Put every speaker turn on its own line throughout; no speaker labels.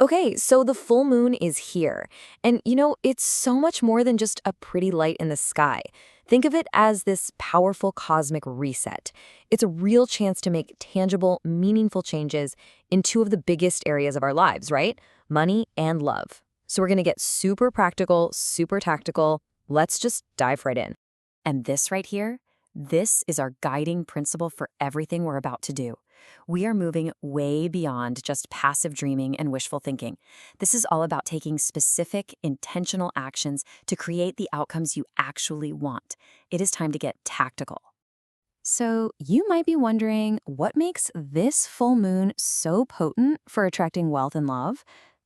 Okay, so the full moon is here. And it's so much more than just a pretty light in the sky. Think of it as this powerful cosmic reset. It's a real chance to make tangible, meaningful changes in two of the biggest areas of our lives, right? Money and love. So we're going to get super practical, super tactical. Let's just dive right in. And this right here, this is our guiding principle for everything we're about to do. We are moving way beyond just passive dreaming and wishful thinking. This is all about taking specific, intentional actions to create the outcomes you actually want. It is time to get tactical. So, you might be wondering what makes this full moon so potent for attracting wealth and love?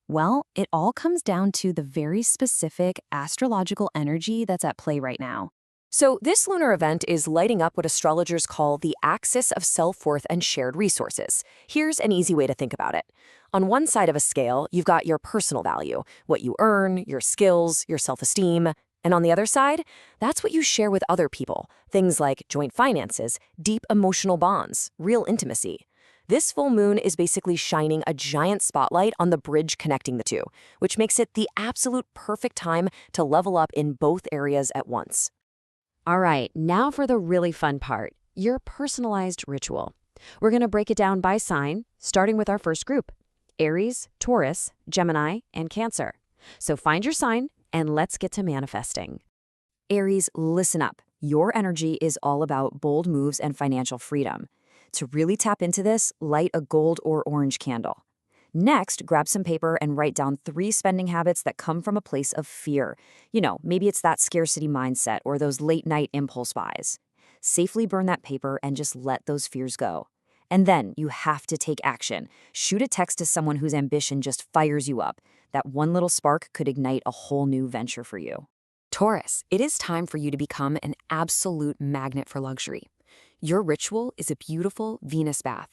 Well, it all comes down to the very specific astrological energy that's at play right now. So, this lunar event is lighting up what astrologers call the axis of self-worth and shared resources. Here's an easy way to think about it. On one side of a scale, you've got your personal value, what you earn, your skills, your self-esteem. And on the other side, that's what you share with other people. Things like joint finances, deep emotional bonds, real intimacy. This full moon is basically shining a giant spotlight on the bridge connecting the two, which makes it the absolute perfect time to level up in both areas at once. All right, now for the really fun part, your personalized ritual. We're going to break it down by sign, starting with our first group, Aries, Taurus, Gemini, and Cancer. So find your sign, and let's get to manifesting. Aries, listen up. Your energy is all about bold moves and financial freedom. To really tap into this, light a gold or orange candle. Next, grab some paper and write down 3 spending habits that come from a place of fear. Maybe it's that scarcity mindset or those late-night impulse buys. Safely burn that paper and just let those fears go. And then you have to take action. Shoot a text to someone whose ambition just fires you up. That one little spark could ignite a whole new venture for you. Taurus, it is time for you to become an absolute magnet for luxury. Your ritual is a beautiful Venus bath.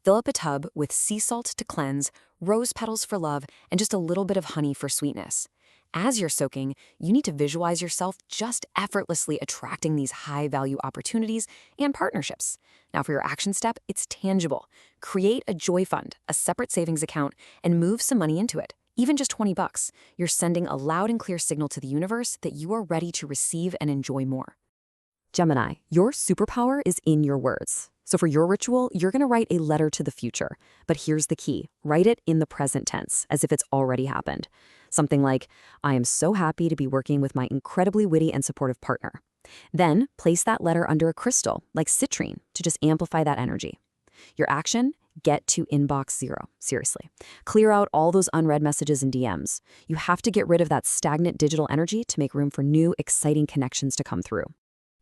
Fill up a tub with sea salt to cleanse, rose petals for love, and just a little bit of honey for sweetness. As you're soaking, you need to visualize yourself just effortlessly attracting these high-value opportunities and partnerships. Now for your action step, it's tangible. Create a joy fund, a separate savings account, and move some money into it. Even just $20. You're sending a loud and clear signal to the universe that you are ready to receive and enjoy more. Gemini, your superpower is in your words. So for your ritual, you're going to write a letter to the future. But here's the key. Write it in the present tense, as if it's already happened. Something like, I am so happy to be working with my incredibly witty and supportive partner. Then place that letter under a crystal, like citrine, to just amplify that energy. Your action? Get to inbox 0. Seriously. Clear out all those unread messages and DMs. You have to get rid of that stagnant digital energy to make room for new, exciting connections to come through.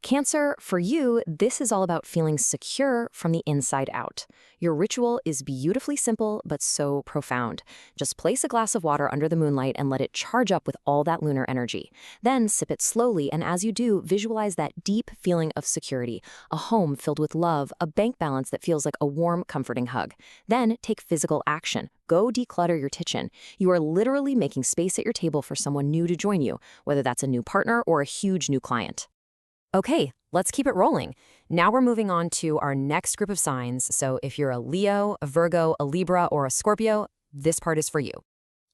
Cancer, for you, this is all about feeling secure from the inside out. Your ritual is beautifully simple, but so profound. Just place a glass of water under the moonlight and let it charge up with all that lunar energy. Then sip it slowly, and as you do, visualize that deep feeling of security, a home filled with love, a bank balance that feels like a warm, comforting hug. Then take physical action. Go declutter your kitchen. You are literally making space at your table for someone new to join you, whether that's a new partner or a huge new client. Okay, let's keep it rolling. Now we're moving on to our next group of signs. So if you're a Leo, a Virgo, a Libra, or a Scorpio, this part is for you.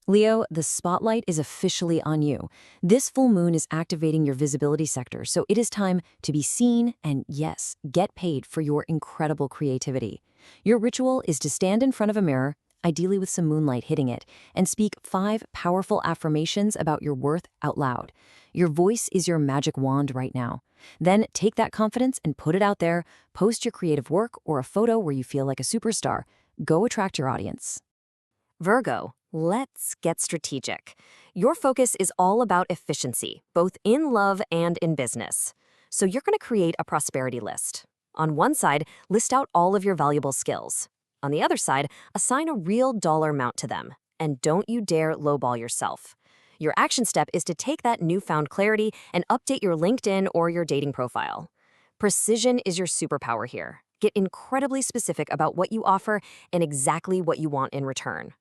Leo, the spotlight is officially on you. This full moon is activating your visibility sector, so it is time to be seen and, yes, get paid for your incredible creativity. Your ritual is to stand in front of a mirror, ideally with some moonlight hitting it, and speak 5 powerful affirmations about your worth out loud. Your voice is your magic wand right now. Then take that confidence and put it out there. Post your creative work or a photo where you feel like a superstar. Go attract your audience. Virgo, let's get strategic. Your focus is all about efficiency, both in love and in business. So you're going to create a prosperity list. On one side, list out all of your valuable skills. On the other side, assign a real dollar amount to them. And don't you dare lowball yourself. Your action step is to take that newfound clarity and update your LinkedIn or your dating profile. Precision is your superpower here. Get incredibly specific about what you offer and exactly what you want in return.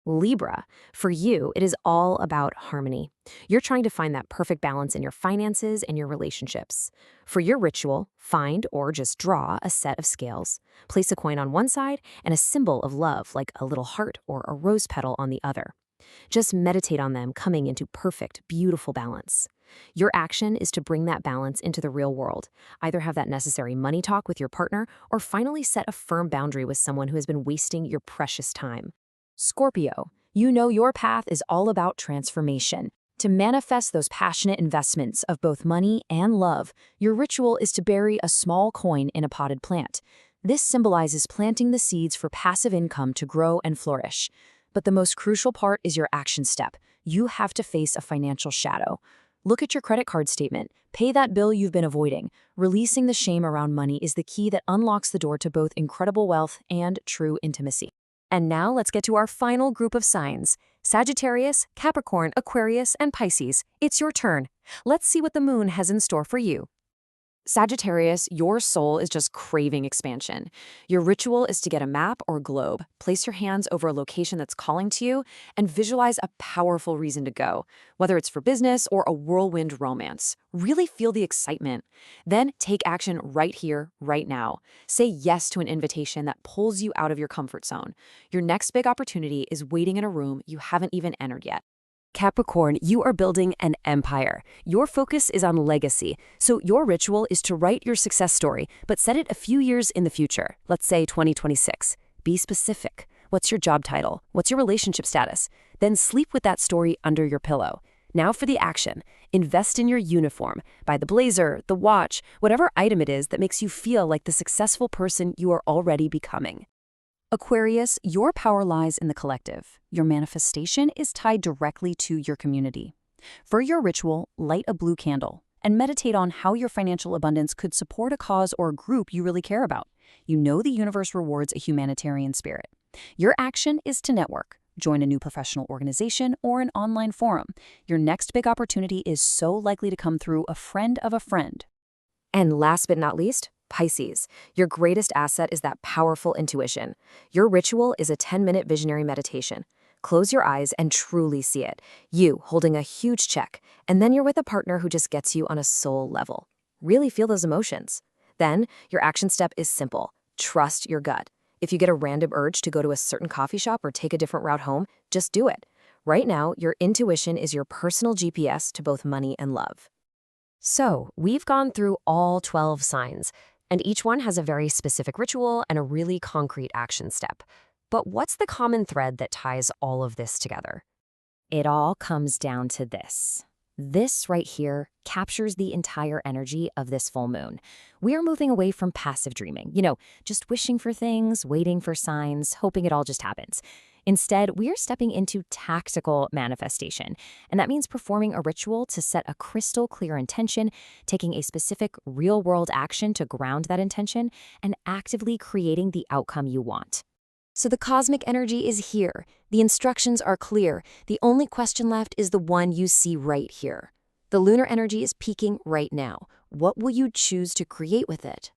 Libra, for you, it is all about harmony. You're trying to find that perfect balance in your finances and your relationships. For your ritual, find or just draw a set of scales. Place a coin on one side and a symbol of love, like a little heart or a rose petal, on the other. Just meditate on them coming into perfect, beautiful balance. Your action is to bring that balance into the real world. Either have that necessary money talk with your partner or finally set a firm boundary with someone who has been wasting your precious time. Scorpio, you know your path is all about transformation. To manifest those passionate investments of both money and love, your ritual is to bury a small coin in a potted plant. This symbolizes planting the seeds for passive income to grow and flourish. But the most crucial part is your action step. You have to face a financial shadow. Look at your credit card statement. Pay that bill you've been avoiding. Releasing the shame around money is the key that unlocks the door to both incredible wealth and true intimacy. And now let's get to our final group of signs. Sagittarius, Capricorn, Aquarius, and Pisces. It's your turn. Let's see what the moon has in store for you. Sagittarius, your soul is just craving expansion. Your ritual is to get a map or globe, place your hands over a location that's calling to you, and visualize a powerful reason to go, whether it's for business or a whirlwind romance. Really feel the excitement. Then take action right here, right now. Say yes to an invitation that pulls you out of your comfort zone. Your next big opportunity is waiting in a room you haven't even entered yet. Capricorn, you are building an empire. Your focus is on legacy, so your ritual is to write your success story, but set it a few years in the future, let's say 2026. Be specific. What's your job title? What's your relationship status? Then sleep with that story under your pillow. Now for the action. Invest in your uniform. Buy the blazer, the watch, whatever item it is that makes you feel like the successful person you are already becoming. Aquarius, your power lies in the collective. Your manifestation is tied directly to your community. For your ritual, light a blue candle and meditate on how your financial abundance could support a cause or a group you really care about. You know the universe rewards a humanitarian spirit. Your action is to network. Join a new professional organization or an online forum. Your next big opportunity is so likely to come through a friend of a friend. And last but not least, Pisces, your greatest asset is that powerful intuition. Your ritual is a 10-minute visionary meditation. Close your eyes and truly see it. You holding a huge check, and then you're with a partner who just gets you on a soul level. Really feel those emotions. Then, your action step is simple. Trust your gut. If you get a random urge to go to a certain coffee shop or take a different route home, just do it. Right now, your intuition is your personal GPS to both money and love. So, we've gone through all 12 signs. And each one has a very specific ritual and a really concrete action step. But what's the common thread that ties all of this together? It all comes down to this. This right here captures the entire energy of this full moon. We are moving away from passive dreaming, just wishing for things, waiting for signs, hoping it all just happens. Instead, we are stepping into tactical manifestation, and that means performing a ritual to set a crystal clear intention, taking a specific real-world action to ground that intention, and actively creating the outcome you want. So the cosmic energy is here. The instructions are clear. The only question left is the one you see right here. The lunar energy is peaking right now. What will you choose to create with it?